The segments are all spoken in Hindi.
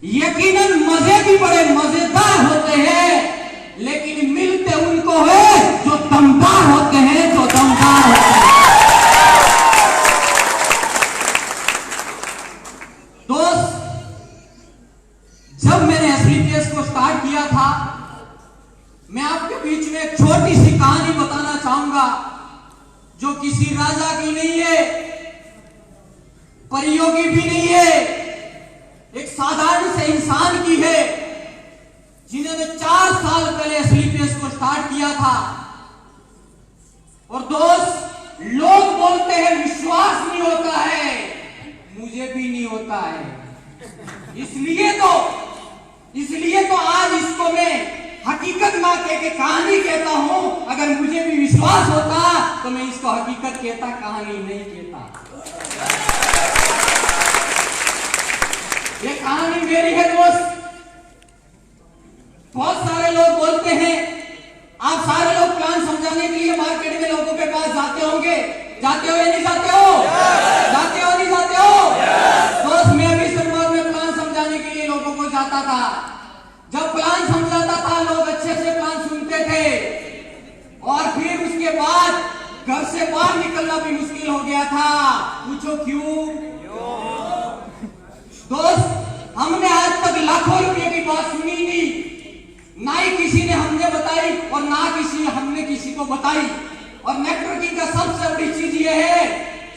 यकीनन मजे भी बड़े मजेदार होते हैं, लेकिन मिलते उनको है जो दमदार होते हैं, जो दमदार होते हैं। दोस्त, जब मैंने एसबीपीएस को स्टार्ट किया था, मैं आपके बीच में एक छोटी सी कहानी बताना चाहूंगा जो किसी राजा की नहीं है, परियों की भी नहीं है, एक साधारण से इंसान की है जिन्होंने 4 साल पहले एसबीपीएस को स्टार्ट किया था। और दोस्त, लोग बोलते हैं विश्वास नहीं होता है, मुझे भी नहीं होता है। इसलिए तो आज इसको मैं हकीकत ना कह के कहानी कहता हूं। अगर मुझे भी विश्वास होता तो मैं इसको हकीकत कहता, कहानी नहीं कहता। ये कहानी मेरी है दोस्त। बहुत सारे लोग बोलते हैं, आप सारे लोग प्लान समझाने के लिए मार्केट में लोगों के पास जाते होंगे, जाते हो या नहीं जाते हो? जाते हो नहीं जाते हो? दोस्त, मैं भी शुरुआत में प्लान समझाने के लिए लोगों को जाता था। जब प्लान समझाता था, लोग अच्छे से प्लान सुनते थे और फिर उसके बाद घर से बाहर निकलना भी मुश्किल हो गया था। पूछो क्यों? दोस्त, हमने आज तक लाखों रुपए की बात सुनी नहीं, ना ही किसी ने हमने बताई और ना हमने किसी को बताई। और नेटवर्किंग का सबसे बड़ी चीज ये है,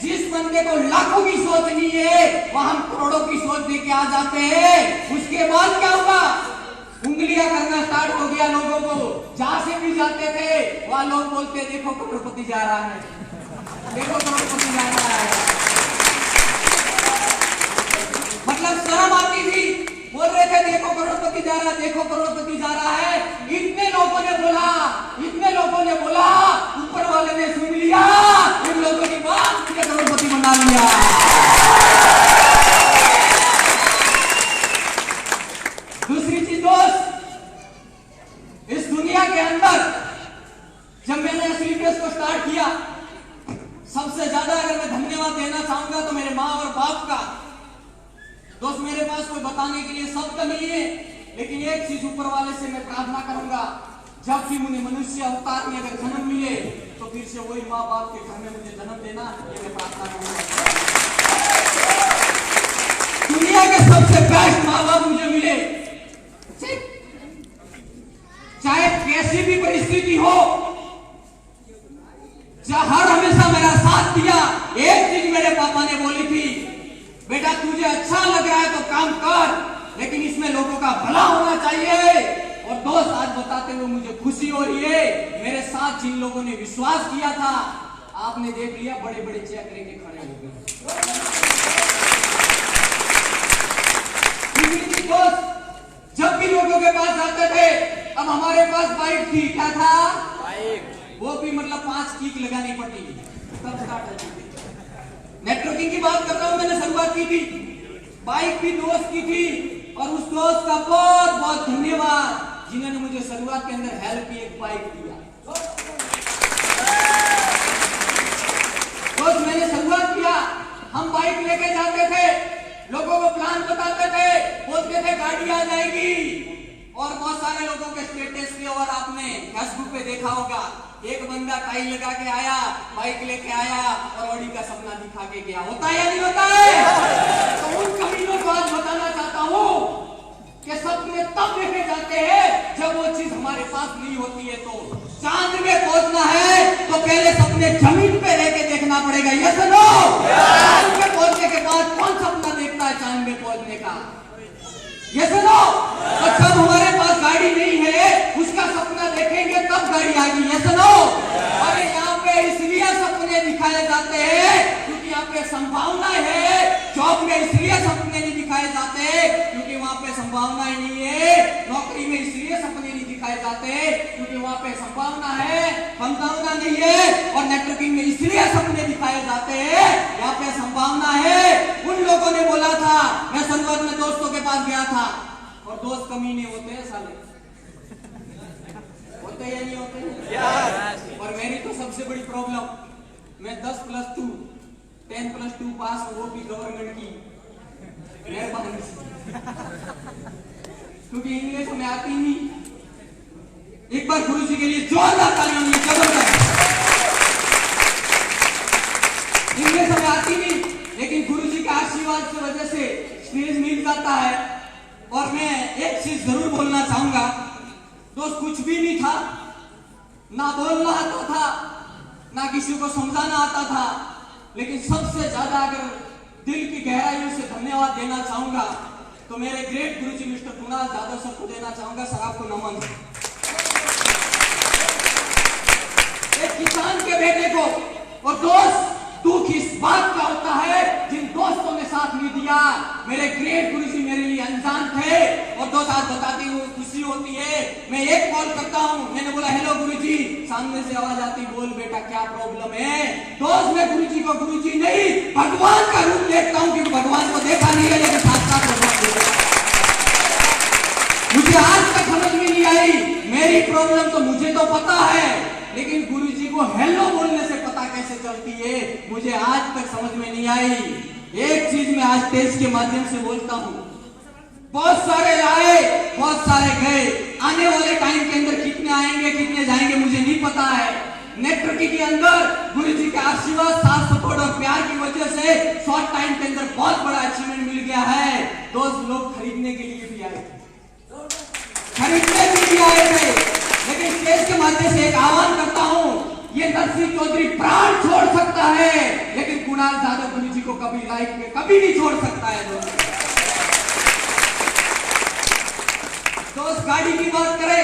जिस बंदे को लाखों की सोचनी है वह हम करोड़ों की सोच दे के आ जाते हैं। उसके बाद क्या होगा? उंगलियां करना स्टार्ट हो गया लोगों को। जहां से भी जाते थे वहां लोग बोलते, देखो करोड़पति जा रहा है, देखो करोड़पति जा रहा है। मतलब शर्म आती थी, बोल रहे थे देखो करोड़पति जा रहा है, देखो करोड़पति जा रहा है। इतने लोगों ने बोला, ऊपर वाले ने सुन लिया, उन लोगों की बात मुझे करोड़पति बना लिया। दूसरी चीज दोस्त, इस दुनिया के अंदर जब मैंने एसबीपीएस को स्टार्ट किया, सबसे ज्यादा अगर मैं धन्यवाद देना चाहूंगा तो मेरे माँ और बाप का। दोस्त, मेरे पास कोई बताने के लिए शब्द नहीं है, लेकिन एक चीज ऊपर वाले से मैं प्रार्थना करूंगा, जब भी मुझे मनुष्य अवतार में अगर जन्म मिले तो फिर से वही माँ बाप के घर में मुझे जन्म देना, ये मैं प्रार्थना करूंगा। दुनिया के सबसे बेस्ट माँ बाप मुझे मिले, चाहे कैसी भी परिस्थिति हो, हर हमेशा मेरा साथ दिया। एक चीज मेरे पापा ने बोली थी, बेटा तुझे अच्छा लग रहा है तो काम कर, लेकिन इसमें लोगों का भला होना चाहिए। और दोस्त, आज बताते हुए मुझे खुशी हो रही है, मेरे साथ जिन लोगों ने विश्वास किया था, आपने देख लिया बड़े बड़े चेक लेके खड़े हो गए। दोस्त, जब भी लोगों के पास जाते थे, अब हमारे पास बाइक थी, क्या था? बाइक। वो भी मतलब 5 किक लगानी पड़ती थी, तब स्टार्ट होती थी। नेटवर्किंग की बात कर रहा हूं, मैंने शुरुआत की थी, बाइक भी दोस्त की थी, और उस दोस्त का बहुत बहुत धन्यवाद जिन्होंने मुझे शुरुआत के अंदर हेल्प की, एक बाइक दिया। दोस्त, मैंने शुरुआत किया, हम बाइक लेके जाते थे, लोगों को प्लान बताते थे, बोलते थे गाड़ी आ जाएगी। और बहुत सारे लोगों के स्टेटस पे और आपने फेसबुक पे देखा होगा, एक बंदा टाई लगा के आया, बाइक लेके आया और ऑडी का सपना दिखा के गया। होता है या नहीं होता है? तो उन कमीनों को आज बताना चाहता हूँ कि सपने तब देखे जाते हैं जब वो चीज हमारे पास नहीं होती है। तो चांद में पहुंचना है तो पहले सपने जमीन पे रह के देखना पड़ेगा। यस और नो? चांद पे पहुंचने के बाद कौन सपना देखता है चांद में पहुंचने का? यस और नो? अच्छा, हमारे पास गाड़ी नहीं है, उसका सपना देखेंगे तब गाड़ी आएगी। यस और नो? अरे यहाँ पे इसलिए सपने दिखाए जाते हैं क्योंकि यहाँ पे संभावना है। जॉब में इसलिए सपने नहीं दिखाए जाते क्योंकि वहां पे संभावना ही नहीं है। नौकरी में इसलिए सपने नहीं दिखाए जाते क्योंकि वहां पे संभावना है, संभावना नहीं है। और नेटवर्किंग में इसलिए सपने दिखाए जाते हैं, यहाँ पे संभावना है। उन लोगों ने बोला था, मैं शुरुआत में दोस्तों के पास गया था, और दोस्त कमीने होते हैं साले, होते या नहीं होते? और मेरी तो सबसे बड़ी प्रॉब्लम, मैं 10+2 10+2 पास, वो भी गवर्नमेंट की। मेहरबानी से, क्योंकि इंग्लिश हमें आती नहीं। एक बार गुरु जी के लिए जोरदार तालियां होंगी, जबरदस्त। इंग्लिश हमें आती नहीं, लेकिन गुरु जी के आशीर्वाद की वजह से स्टेज मिल जाता है। और मैं एक चीज जरूर बोलना चाहूंगा, दोस्त कुछ भी नहीं था, ना बोलना आता था, ना किसी को समझाना आता था, लेकिन सबसे ज्यादा अगर दिल की गहराइयों से धन्यवाद देना चाहूंगा तो मेरे ग्रेट गुरुजी मिस्टर कुणाल जाधव सर को देना चाहूंगा। सर आपको नमन। एक किसान के बेटे को, और दोस्त दुख इस बात का होता है जिन दोस्तों ने साथ नहीं दिया। मेरे ग्रेट गुरुजी मेरे लिए अनजान थे, और दोस्त आज बताती हूँ खुशी होती है। मैं एक कॉल करता हूँ, मैंने बोला हेलो गुरुजी, सामने से आवाज आती बोल बेटा क्या प्रॉब्लम है। दोस्त मैं गुरुजी को गुरुजी नहीं भगवान का रूप देखता हूँ, क्योंकि भगवान को देखा नहीं है, लेकिन साथ साथ भगवान देखा। मुझे आज तक समझ में नहीं आई, मेरी प्रॉब्लम तो मुझे तो पता है, लेकिन गुरुजी को हेलो बोलने से पता कैसे चलती है, मुझे आज तक समझ में नहीं आई। एक चीज मैं आज तेज के माध्यम से बोलता हूँ, बहुत सारे आए, बहुत सारे गए, आने वाले टाइम के अंदर कितने आएंगे कितने जाएंगे मुझे नहीं पता है। नेटवर्किंग के अंदर गुरुजी के आशीर्वाद, साथ सपोर्ट और प्यार की वजह से शॉर्ट टाइम के अंदर बहुत बड़ा अचीवमेंट मिल गया है। दोस्त लोग खरीदने के लिए भी आए, खरीदने के लिए आए थे, लेकिन स्टेज के माध्यम से एक आह्वान करता हूं, ये नरसिंह चौधरी प्राण छोड़ सकता है, लेकिन कुणाल जाधव गुरुजी को कभी लाइफ में कभी नहीं छोड़ सकता है। दोस्त गाड़ी की बात करें,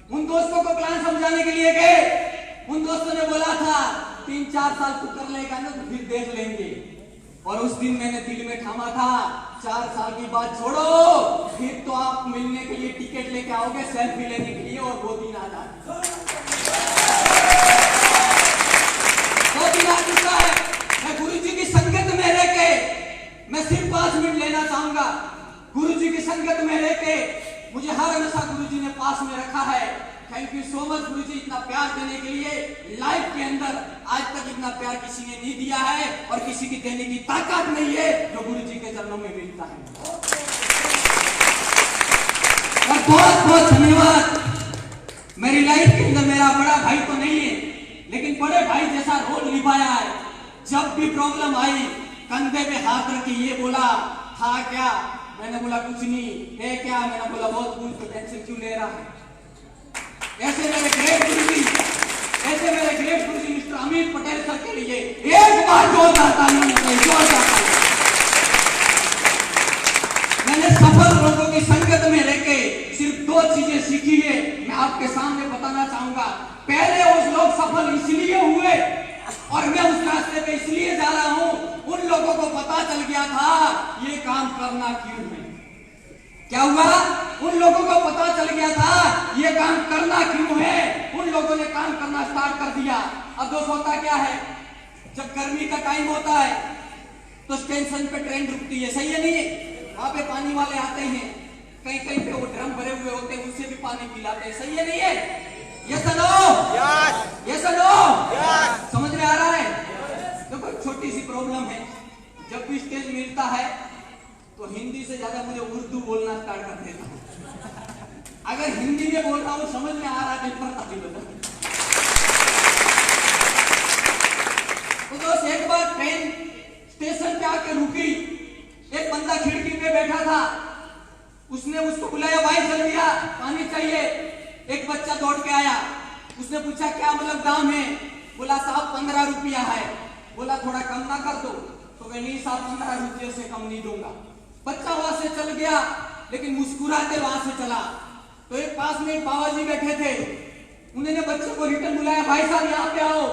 उन दोस्तों को प्लान समझाने के लिए गए, उन दोस्तों ने बोला था 3-4 साल तू कर लेगा ना तो फिर देख लेंगे, और उस दिन मैंने दिल में ठामा था 4 साल की बात छोड़ो, फिर तो आप मिलने के लिए टिकट लेके आओगे सेल्फी लेने के लिए, और वो दिन आ जाए। 2 दिन आ चुका है। मैं गुरुजी की संगत में रह के मैं सिर्फ 5 मिनट लेना चाहूंगा। गुरुजी की संगत में रह के मुझे हर हमेशा गुरुजी ने पास में रखा है। थैंक यू सो मच गुरुजी, इतना प्यार देने के लिए। लाइफ के अंदर आज तक इतना प्यार किसी ने नहीं दिया है, और किसी की देने की ताकत नहीं है जो गुरुजी के चरणों में मिलता है। और बहुत बहुत धन्यवाद। मेरी लाइफ के अंदर मेरा बड़ा भाई तो नहीं है, लेकिन बड़े भाई जैसा रोल निभाया है। जब भी प्रॉब्लम आई कंधे पे हाथ रख के ये बोला था क्या, मैंने बोला कुछ नहीं है क्या, मैंने बोला बहुत कुछ, तो टेंशन क्यों ले रहा है। ऐसे मेरे ग्रेट गुरुजी, ऐसे मेरे ग्रेट गुरुजी मिस्टर अमित पटेल सर के लिए एक बार जोरदार तालियां चाहिए, जोरदार तालियां। मैंने सफल लोगों की संगत में रह के सिर्फ 2 चीजें सीखी है, मैं आपके सामने बताना चाहूंगा। पहले उस लोग सफल इसलिए हुए, और मैं उस रास्ते पे इसलिए जा रहा हूं, उन लोगों को पता चल गया था ये काम करना क्यों है। क्या हुआ, उन लोगों को पता चल गया था ये काम करना क्यों है, उन लोगों ने काम करना स्टार्ट कर दिया। अब दोस्त होता क्या है, जब गर्मी का टाइम होता है तो स्टेशन पे ट्रेन रुकती है, सही है नहीं है, वहां पे पानी वाले आते हैं, कहीं कहीं पे वो ड्रम भरे हुए होते हैं, उनसे भी पानी पिलाते हैं, सही है नहीं है। ये सुनो, ये सुनो, समझ में आ रहा है। देखो छोटी सी प्रॉब्लम है, जब भी स्टेज मिलता है तो हिंदी से ज्यादा मुझे उर्दू बोलना स्टार्ट कर देता हूं। अगर हिंदी में बोल रहा हूं समझ में आ रहा है तो दोस्त एक बार ट्रेन स्टेशन पे आके रुकी, एक बंदा खिड़की पे बैठा था, उसने उसको बुलाया, भाई जल्दी आ पानी चाहिए। एक बच्चा दौड़ के आया, उसने पूछा क्या मतलब दाम है, बोला साहब 15 रुपया है। बोला थोड़ा कम ना कर दो, तो नहीं साहब 15 रुपये से कम नहीं दूंगा। बच्चा वहां से चल गया, लेकिन मुस्कुराते वहां से चला। तो एक पास में बाबा जी बैठे थे, उन्होंने बच्चे को रिटर्न बुलाया, भाई साहब यहाँ पे आओ।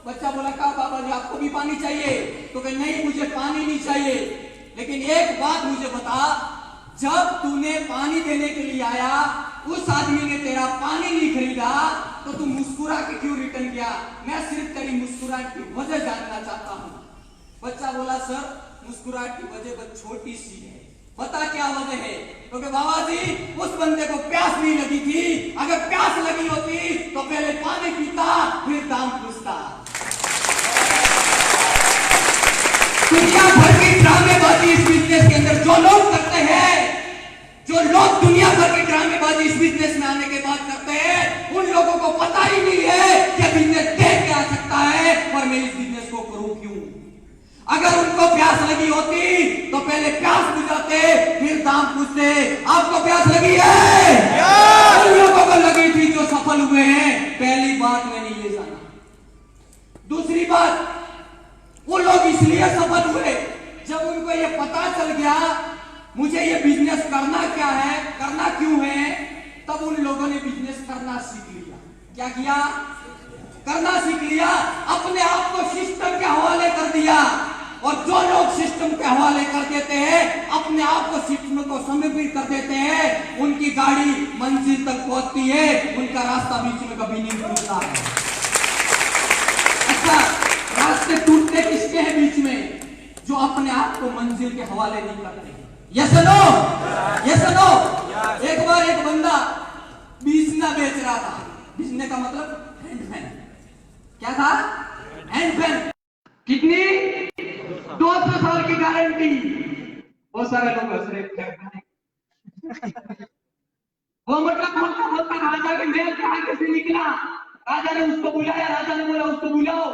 बच्चा बोला क्या बाबा जी आपको भी पानी चाहिए, तो कहे नहीं मुझे पानी नहीं चाहिए, लेकिन एक बात मुझे बता, जब तूने पानी देने के लिए आया उस आदमी ने तेरा पानी नहीं खरीदा, तो तू मुस्कुरा के क्यों रिटर्न किया। मैं सिर्फ तेरी मुस्कुराहट की वजह जानना चाहता हूँ। बच्चा बोला सर मुस्कुराहट की वजह बस छोटी सी है, बता क्या वजह है। क्योंकि तो बाबा जी उस बंदे को प्यास नहीं लगी थी, अगर प्यास लगी होती तो पहले पानी पीता फिर दाम पूछता। दुनिया भर की ड्रामेबाजी जो लोग करते हैं, जो लोग दुनिया भर की ड्रामेबाजी इस बिजनेस में आने के बाद करते हैं, उन लोगों को पता ही नहीं है कि बिजनेस देख के आ सकता है और मैं इस बिजनेस को करूं क्यों। अगर उनको प्यास लगी होती तो पहले प्यास बुझाते, फिर दाम पूछते। आपको प्यास लगी है? उन लोगों को लगी थी जो सफल हुए हैं। पहली बात मैंने ये जाना। दूसरी बात, वो लोग इसलिए सफल हुए जब उनको ये पता चल गया मुझे ये बिजनेस करना क्या है, करना क्यों है, तब उन लोगों ने बिजनेस करना सीख लिया। क्या किया? करना सीख लिया। अपने आप को सिस्टम के हवाले कर दिया। और जो लोग सिस्टम के हवाले कर देते हैं, अपने आप को सिस्टम को समर्पित कर देते हैं, उनकी गाड़ी मंजिल तक पहुंचती है, उनका रास्ता बीच में कभी नहीं टूटता है। अच्छा, रास्ते टूटते किसके हैं बीच में? जो अपने आप को मंजिल के हवाले नहीं करते। Yes no? Yes no? एक बार एक बंदा बीसना बेच रहा था। बीसने का मतलब हैंड फैन। क्या था? Hand fan. कितनी? 200 साल की गारंटी। बहुत सारे लोग हंस रहे थे। वो मतलब बोलता बोलता राजा के महल के आगे से निकला। राजा ने उसको बुलाया। राजा ने बोला उसको बुलाओ।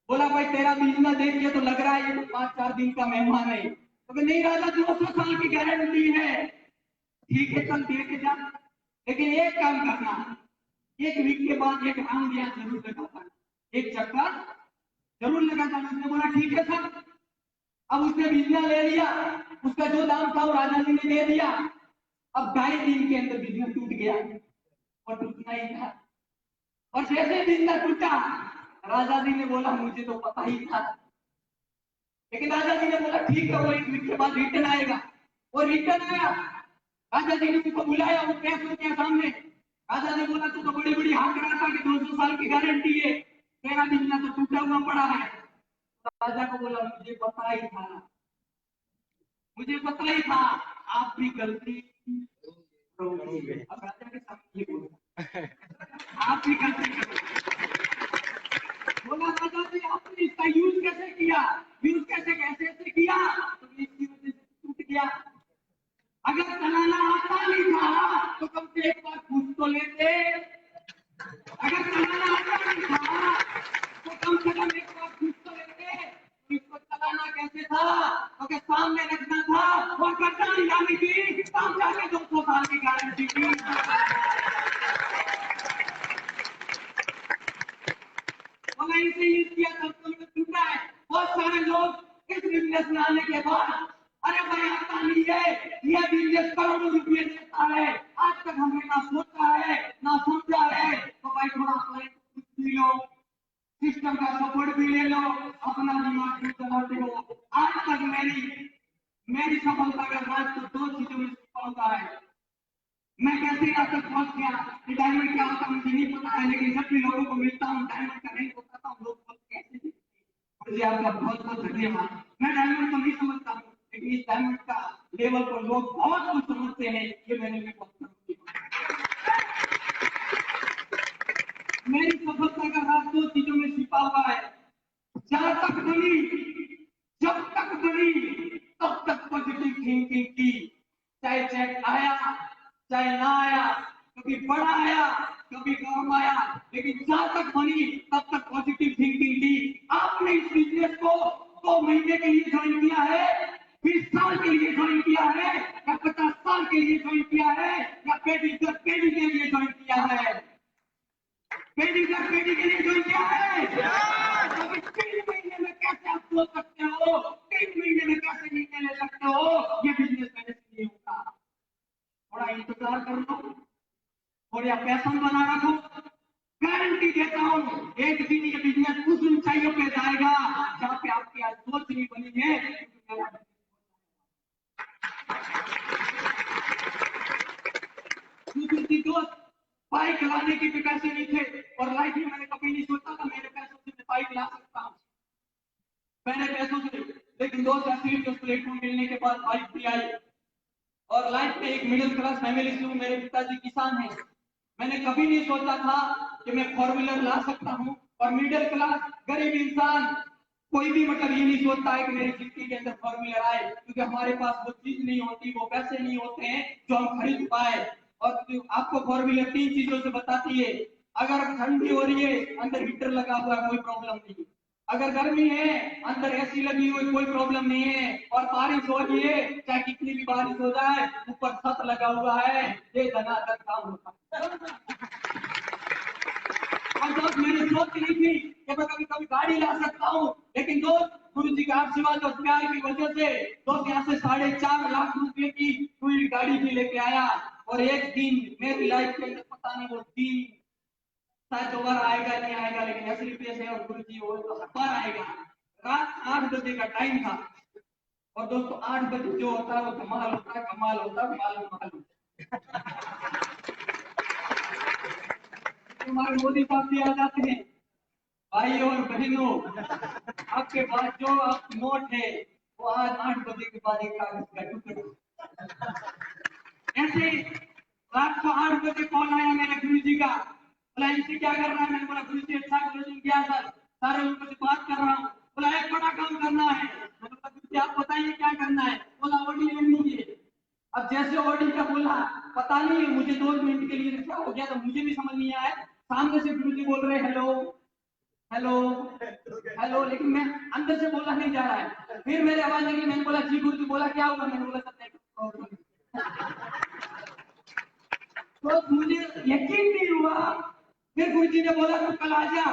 बोला भाई तेरा बिजनेस देख के तो लग रहा है ये तो 5-4 दिन का मेहमान है। तो नहीं राजा, 200 साल की गारंटी है। ठीक है चल दे के जा, लेकिन एक काम करना, एक वीक के बाद एक राउंड यहाँ जरूर लगाता, एक चक्कर जरूर लगाता। उसने बोला ठीक है सर। अब उसने बिजनेस ले लिया। उसका जो दाम था वो राजा जी ने दे दिया। अब 2.5 दिन के अंदर बिजनेस टूट गया और टूटना ही था। और जैसे बिजनेस टूटा, राजा जी ने बोला मुझे तो पता ही था। लेकिन राजा जी ने बोला ठीक है वो एक वीक के बाद रिटर्न आएगा। वो रिटर्न आया। राजा जी ने उसको बुलाया। वो पैसों के सामने राजा ने बोला तू तो बड़ी बड़ी हाथ करा था कि 200 साल की गारंटी है, तेरा बिजनेस तो टूटा हुआ पड़ा है। राजा को बोला मुझे पता ही था, मुझे पता ही था आप भी गलती करोगे। अब राजा के सामने ये बोला आप भी गलती करोगे। बोला राजा जी आपने इसका यूज कैसे किया? यूज कैसे कैसे किया? तो इसकी वजह से टूट गया। अगर चलाना आता नहीं था तो कम से एक बार पूछ तो लेते। अगर चलाना आता नहीं था तो कम से कम एक बार पूछ तो लेते। इसको चलाना कैसे था? क्योंकि सामने रखना था और गड्ढा यानी कि तब जाके 200 साल की गारंटी थी। इसे यूज किया तब तो टूटा है। बहुत सारे लोग इस बिजनेस में आने के बाद अरे भाई आता नहीं है, यह बिजनेस करोड़ों रुपये देता है, आज तक हमने ना सोचा है ना समझा है। तो भाई थोड़ा भी लो, सिस्टम का सपोर्ट भी ले लो, अपना दिमाग भी चलाते हो। आज तक मेरी सफलता का राज तो 2 चीजों में सफलता है। मैं कैसे यहाँ तक पहुंच गया? डायमंड क्या होता मुझे नहीं पता है, लेकिन जब भी लोगों को मिलता हूँ डायमंड का नहीं बताता हूँ, लोग कैसे मुझे आपका बहुत बहुत धन्यवाद। मैं डायमंड को नहीं समझता हूँ, लेकिन इस डायमंड का लेवल को लोग बहुत कुछ समझते हैं। ये मैंने भी बहुत मेरी सफलता का राज 2 चीजों में छिपा हुआ है। जहां तक बनी, जब तक बनी तब तक पॉजिटिव थिंकिंग की। चाहे चेक आया चाहे ना आया, कभी बड़ा आया कभी कम आया, लेकिन जहां तक बनी तब तक पॉजिटिव थिंकिंग की। आपने इस बिजनेस को 2 महीने के लिए ज्वाइन किया है, 20 साल के लिए ज्वाइन किया है, या 50 साल के लिए ज्वाइन किया है, या पेटी दर पेटी के लिए ज्वाइन किया है? पेटी दर पेटी के लिए ज्वाइन किया है। 3 महीने में कैसे आप सोच सकते हो? 3 महीने में कैसे निर्णय ले सकते हो? ये बिजनेस मैनेज नहीं होगा। थोड़ा इंतजार कर लो, थोड़ा पैशन बना रखो। गारंटी देता हूँ एक दिन ये बिजनेस उस ऊंचाइयों पे जाएगा जहाँ पे आपकी आज सोच नहीं बनी है। दोस्त बाइक लाने की भी पैसे नहीं थे और लाइफ में मैंने कभी नहीं सोचा था मेरे पैसों से मैं बाइक ला सकता हूँ, मेरे पैसों से। लेकिन दोस्त ऐसे प्लेटफॉर्म मिलने के बाद बाइक भी आई। और लाइफ में एक मिडिल क्लास फैमिली से हूँ, मेरे पिताजी किसान हैं। मैंने कभी नहीं सोचा था कि मैं 4 व्हीलर ला सकता हूँ और मिडिल क्लास गरीब इंसान कोई भी मतलब ये नहीं सोचता है कि मेरी जिंदगी के अंदर फोर व्हीलर आए, क्योंकि हमारे पास वो चीज नहीं होती, वो पैसे नहीं होते हैं जो हम खरीद पाए। और आपको फोर व्हीलर 3 चीजों से बताती है। अगर ठंडी हो रही है, अंदर हीटर लगा हुआ है, कोई प्रॉब्लम नहीं है। अगर गर्मी है, अंदर एसी लगी हुई, कोई प्रॉब्लम नहीं है। और बारिश हो रही है, चाहे कितनी भी बारिश हो जाए, ऊपर छत लगा हुआ है, ये धनाधन काम होता है। और दोस्त मैंने सोच ली थी कि मैं कभी कभी गाड़ी ला सकता हूँ, लेकिन दोस्त गुरु जी का आशीर्वाद और प्यार की वजह से दोस्त यहाँ से 4.5 लाख रुपए की पूरी गाड़ी भी लेके आया। और एक दिन मेरी लाइफ के अंदर पता नहीं वो दिन शायद दोबारा आएगा नहीं आएगा, लेकिन असली पैसे और गुरु जी वो तो हर बार आएगा। रात 8 बजे का टाइम था। और दोस्तों 8 बजे जो होता है वो कमाल होता है, कमाल होता है, मालूम मालूम। हमारे मोदी साहब भी आ जाते हैं। भाई और बहनों, आपके पास जो आप नोट है वो आज 8 बजे के बाद एक कागज का टुकड़ा। ऐसे रात को 8 बजे कॉल आया मेरे गुरु जी का, बोला इनसे क्या कर रहा है। मैंने बोला गुरु जी अच्छा क्लोजिंग किया सर, सारे लोगों से बात कर रहा हूँ। बोला एक बड़ा काम करना है। मैंने बोला गुरु जी आप बताइए क्या करना है। बोला ऑडी लेनी है। अब जैसे ऑडी का बोला, पता नहीं मुझे 2 मिनट के लिए क्या हो गया तो मुझे भी समझ नहीं आया। सामने से गुरु जी बोल रहे हेलो हेलो हेलो, लेकिन मैं अंदर से बोला नहीं जा रहा है। फिर मेरी आवाज लगी, मैंने बोला जी गुरु जी। बोला क्या हुआ। मैंने बोला सब तो मुझे यकीन नहीं हुआ। फिर गुरु जी ने बोला तू कल आ जा,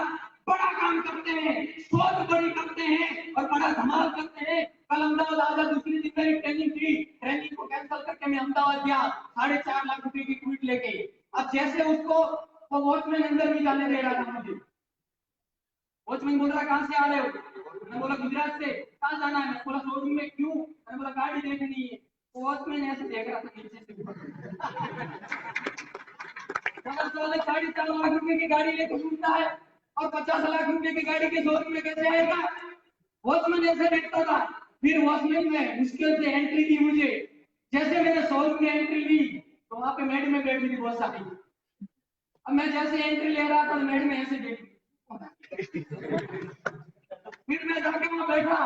बड़ा काम करते हैं, सोच बड़ी करते हैं और बड़ा धमाल करते हैं। कल अहमदाबाद आ जा। दूसरी दिन मेरी ट्रेनिंग थी, ट्रेनिंग को कैंसिल करके मैं अहमदाबाद गया 4.5 लाख रुपए की ट्वीट लेके। अब जैसे उसको वो वॉचमैन अंदर नहीं जाने दे रहा था मुझे। वॉचमैन बोल रहा कहाँ से आ रहे हो। मैंने बोला गुजरात से। कहाँ जाना है। मैंने बोला शोरूम में। क्यों। मैंने बोला गाड़ी देखनी है। वॉचमैन ऐसे देख रहा था नीचे से अगर 4.5 लाख रुपए की गाड़ी लेकर घूमता है और 50 लाख रुपए की गाड़ी के शोरूम में कैसे आएगा। वॉचमैन ऐसे देखता था। फिर वॉचमैन ने मुश्किल से एंट्री दी मुझे। जैसे मैंने शोरूम में एंट्री ली तो वहां पे मेड में बैठी थी बहुत सारी। अब मैं जैसे एंट्री ले रहा था मेड में ऐसे देखी। फिर मैं जाके वहां बैठा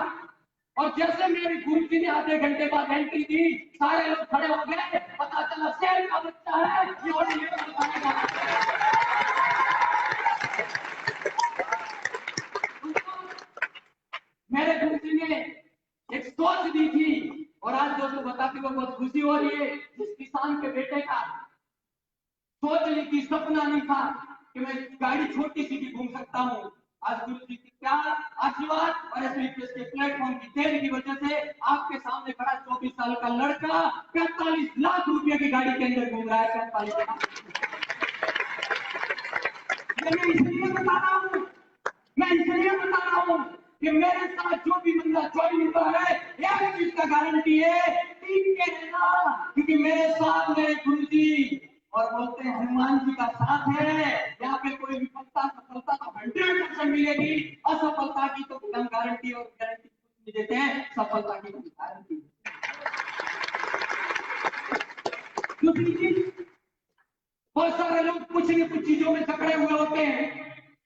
और जैसे मेरे गुरु जी ने आधे घंटे बाद एंट्री दी, सारे लोग खड़े हो गए। पता चला शेर का बच्चा है ये और ये बताएगा। मेरे गुरु जी ने एक सोच दी थी और आज दोस्तों बताते हुए बहुत खुशी हो रही है। जिस किसान के बेटे का सोच ली थी, सपना नहीं था कि मैं गाड़ी छोटी सी भी घूम सकता हूँ। आज गुरु जी की प्यार आशीर्वाद और एसबीएस के प्लेटफॉर्म की देन की वजह से आपके सामने खड़ा 24 साल का लड़का 45 लाख रुपए की गाड़ी के अंदर घूम रहा है। 45 लाख। मैं इसलिए बता रहा हूँ, मैं इसलिए बता रहा हूँ कि मेरे साथ जो भी बंदा ज्वाइन हुआ है एक चीज का गारंटी है टीम के रहना, क्योंकि मेरे साथ मेरे गुरु जी और बोलते हैं हनुमान जी का साथ है। यहाँ पे कोई विफलता सफलता तो 100% मिलेगी, असफलता की तो हम गारंटी और गारंटी कुछ नहीं देते हैं, सफलता की तो गारंटी। दूसरी चीज, बहुत सारे लोग कुछ न कुछ चीजों में जकड़े हुए होते हैं।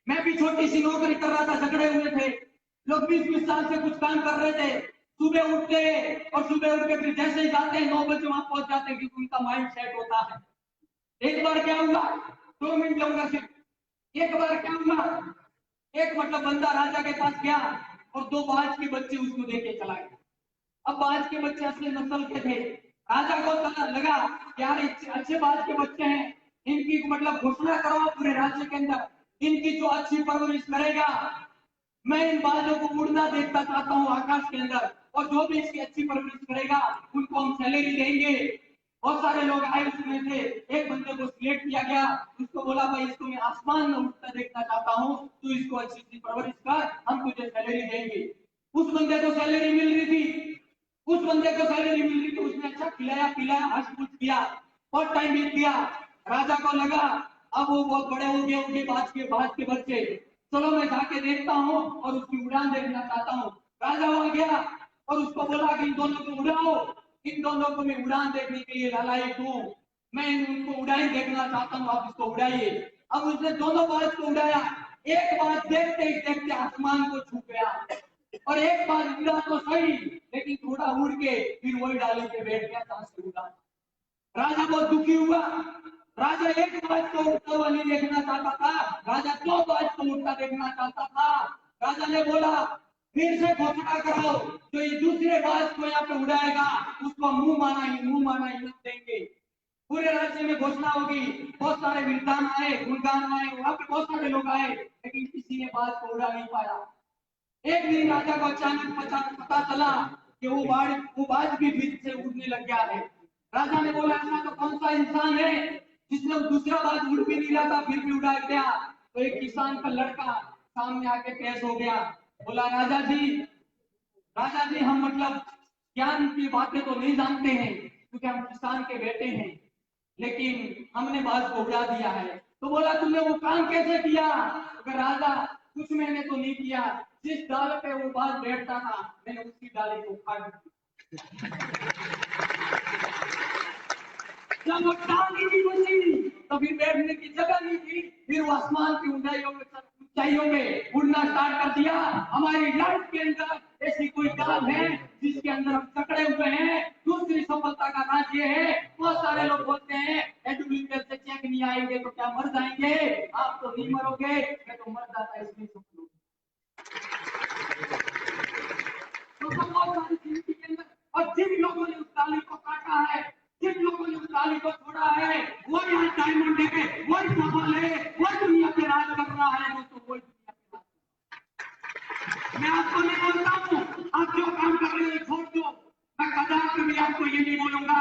मैं भी छोटी सी नौकरी कर रहा था, जकड़े हुए थे लोग। 20-20 साल से कुछ काम कर रहे थे। सुबह उठते और सुबह उठ के फिर जैसे ही जाते हैं 9 बजे वहां पहुंच जाते हैं, क्योंकि उनका माइंड सेट होता है। एक बार क्या हुआ, 2 मिनट लूंगा सिर्फ। एक बार क्या हुआ, एक मतलब बंदा राजा के पास गया और 2 बाज के बच्चे उसको देके चला गया। अब बाज के बच्चे असली नस्ल के थे। राजा को लगा यार अच्छे बाज के बच्चे हैं, इनकी मतलब घोषणा करो पूरे राज्य के अंदर, इनकी जो अच्छी परवरिश करेगा, मैं इन बाजों को उड़ना देखना चाहता हूँ आकाश के अंदर, और जो भी इसकी अच्छी परवरिश करेगा उनको हम सैलरी देंगे। बहुत सारे लोग आए उसमें थे। एक बंदे को सिलेक्ट किया गया, उसको बोला भाई इसको मैं आसमान में उड़ता देखना चाहता हूँ, तू इसको अच्छी अच्छी परवरिश कर, हम तुझे सैलरी देंगे। उस बंदे को सैलरी मिल रही थी, उस बंदे को सैलरी मिल रही थी, उसने अच्छा खिलाया पिलाया हंस कुछ किया। और टाइम बीत गया। राजा को लगा अब वो बहुत बड़े हो गए, उनके बाज के बच्चे, चलो मैं जाके देखता हूँ और उसकी उड़ान देखना चाहता हूँ। राजा वहां गया और उसको बोला कि इन दोनों को उड़ाओ, इन दोनों को मैं उड़ान देखने के लिए लालायक हूँ, मैं उनको उड़ाई देखना चाहता हूँ, आप इसको उड़ाइए। अब उसने दोनों बाज को उड़ाया। एक बात देखते ही देखते आसमान को छू गया। और एक बार उड़ा तो सही, लेकिन थोड़ा उड़ के फिर वही डाली पे बैठ गया जहां से उड़ा। राजा बहुत दुखी हुआ। राजा एक बाज को उड़ता हुआ नहीं देखना चाहता था, राजा 2 बाज को उड़ता देखना चाहता था। राजा ने बोला फिर से घोषणा करो, जो ये दूसरे बाज को यहाँ पे उड़ाएगा उसको मुंह माना इनाम देंगे। पूरे राज्य में घोषणा होगी। बहुत सारे विद्वान आए, गुणगान आए, वहां पे बहुत सारे लोग आए, लेकिन किसी ने बाज को उड़ा नहीं पाया। एक दिन राजा को अचानक पता चला कि वो बाज भी फिर से उड़ने लग गया है। राजा ने बोला ऐसा तो कौन सा इंसान है जिसने दूसरा बाज उड़ भी नहीं रहा था फिर भी उड़ा गया। तो एक किसान का लड़का सामने आके पेश हो गया, बोला राजा जी हम मतलब ज्ञान की बातें तो नहीं जानते हैं क्योंकि हम किसान के बेटे हैं, लेकिन हमने बाज को उड़ा दिया है। तो बोला तुमने वो काम कैसे किया? तो राजा कुछ मैंने तो नहीं किया, जिस डाल पे वो बाज बैठता था मैंने उसकी डाली को उखाड़ दी। जब वो टांग ही नहीं बची तो फिर बैठने की जगह नहीं थी, फिर वो आसमान की ऊंचाइयों में उड़ना स्टार्ट कर दिया। हमारी लाइफ के अंदर ऐसी कोई डाल है जिसके अंदर हम जकड़े हुए हैं। दूसरी सफलता का राज ये है, बहुत सारे लोग बोलते हैं एडुकेशन से चेक नहीं आएंगे तो क्या मर जाएंगे? आप तो नहीं मरोगे, मैं तो मर जाता इसलिए सब लोग तो बहुत सारी जिंदगी के अंदर। और जिन लोगों ने उस ताली को काटा है, जिन लोगों ने उस ताली को छोड़ा है, वो यहाँ डायमंड है, वही सफल है, वही दुनिया पे राज कर रहा है। दोस्तों वही दुनिया पे राज। मैं आपको नहीं बोलता हूँ आप जो काम कर रहे हो छोड़ दो, मैं कदापि भी आपको ये नहीं बोलूंगा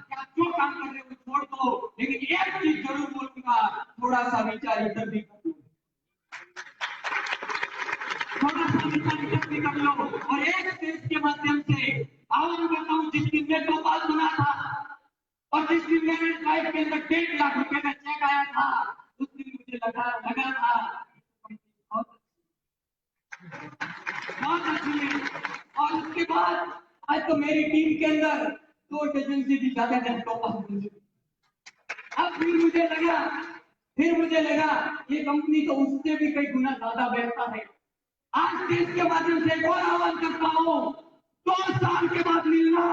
कि आप जो काम कर रहे हो छोड़ दो, लेकिन एक चीज जरूर बोलूंगा, थोड़ा सा विचार इधर भी कर लो, थोड़ा सा विचार इधर भी कर लो। और एक चीज के माध्यम से और बताऊं, जिस दिन मैं 2 बार सुना था और जिस दिन मेरे लाइफ के अंदर 1.5 लाख रुपए का चेक आया था, उस दिन मुझे लगा था बहुत अच्छी है। और उसके बाद आज तो मेरी टीम के अंदर 2 डजन से भी ज्यादा जन टॉप मुझे। अब फिर मुझे लगा ये कंपनी तो उससे भी कई गुना ज्यादा बेहतर है। आज देश के माध्यम से एक और आह्वान करता हूँ, 2 साल के बाद मिलना,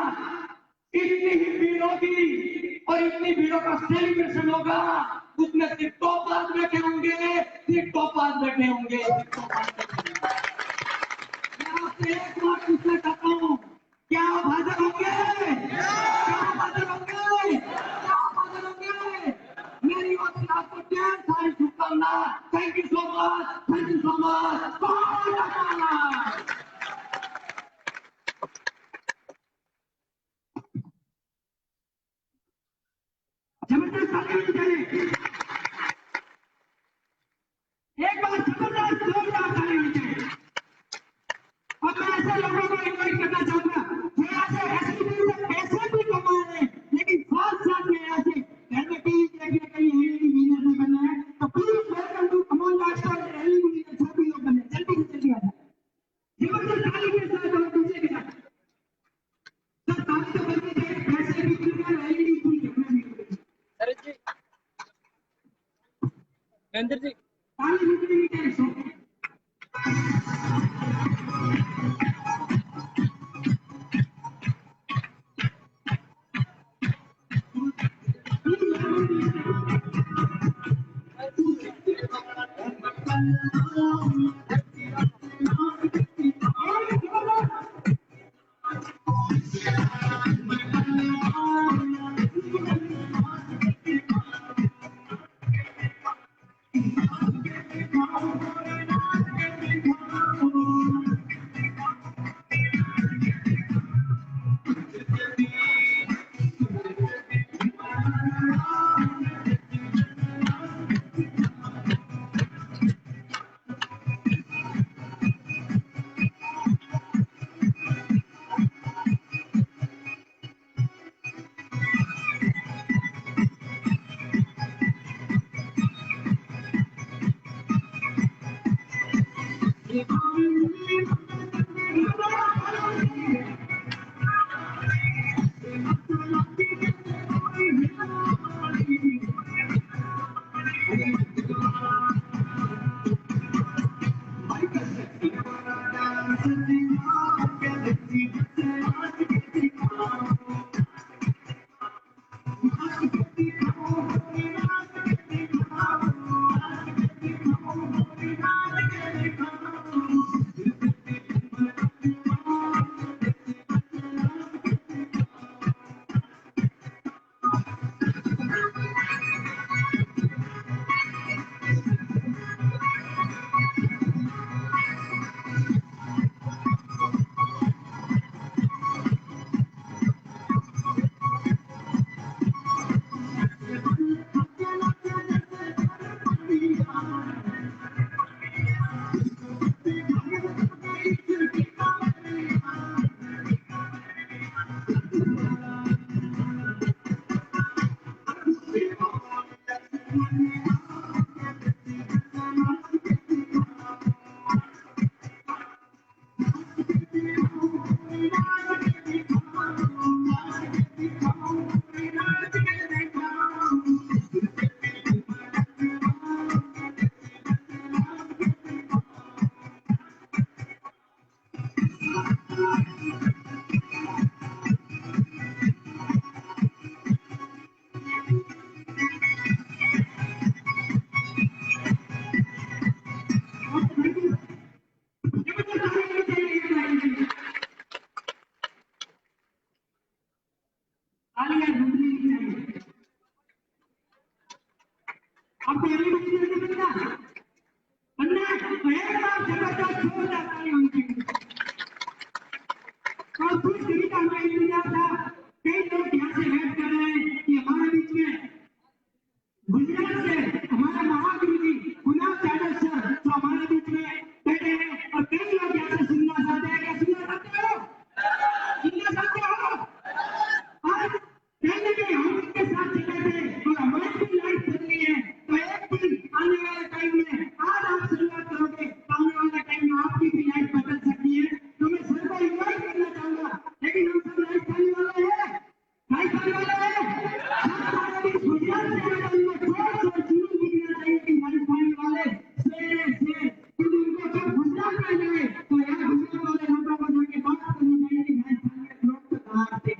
इतनी ही भीड़ होगी और इतनी भीड़ों का सेलिब्रेशन होगा, उसमें सिर्फ टॉपर्स बैठे होंगे, सिर्फ टॉपर्स बैठे होंगे। मैं आपसे एक बात पूछना चाहता हूँ, क्या आप हाजिर होंगे? क्या आप हाजिर होंगे? क्या आप हाजिर होंगे? मेरी ओर से आपको ढेर सारी शुभकामनाएं। Thank you so much, thank you so much. जबरदस्त तालियां बजाएं। एक बार जबरदस्त जोरदार तालियां बजाएं। और मैं ऐसे लोगों को इनवाइट करना चाहूंगा जो ऐसे पैसे भी कमा रहे हैं, लेकिन साथ में ऐसे घर में कहीं एलईडी मीनर बनना है, तो please welcome to come on doctor एलईडी मीनर। सभी लोग बने, जल्दी आ जाए। जबरदस्त ताली के साथ हम पीछे की तरफ सब ताली तो बजनी चाहिए, पैसे भी मिल रहे, एलईडी फुल देखना भी। अरे जी महेंद्र जी ताली मिलनी चाहिए। है नौकरी चाहिए। अब पहली बच्ची नहीं बनना बनना तो एक बार जबरदस्त हो जाता है उनकी। और कुछ देरी का हमें इंतजार था, कई लोग यहाँ से वेट कर रहे हैं कि हमारे बीच में गुजरात से हमारे महागुरु जी गुलाब यादव सर तो हमारे बीच में बैठे हैं और कई लोग यहाँ से सुनना चाहते हैं। क्या सुनना चाहते हो? सुनना चाहते हो? और कहीं ना कहीं हम उनके साथ चले थे और हमारी भी लाइफ बदली है। तो एक दिन आने वाले टाइम में आज आप शुरुआत करोगे तो आने वाले टाइम में आपकी भी लाइफ बदल सकती है। तो मैं सर को इन्वाइट करना चाहूंगा, लेकिन हम सब लाइफ खाने वाले हैं, लाइफ खाने वाले हैं। सब हमारे बीच गुजरात से आने वाले में थोड़ा सा जीवन दिखना चाहिए कि लाइफ खाने वाले से क्योंकि उनको जब गुजरात में जाए तो यहाँ गुजरात वाले लोगों को जाके बात करनी चाहिए कि लाइफ खाने के लोग तो कहाँ थे।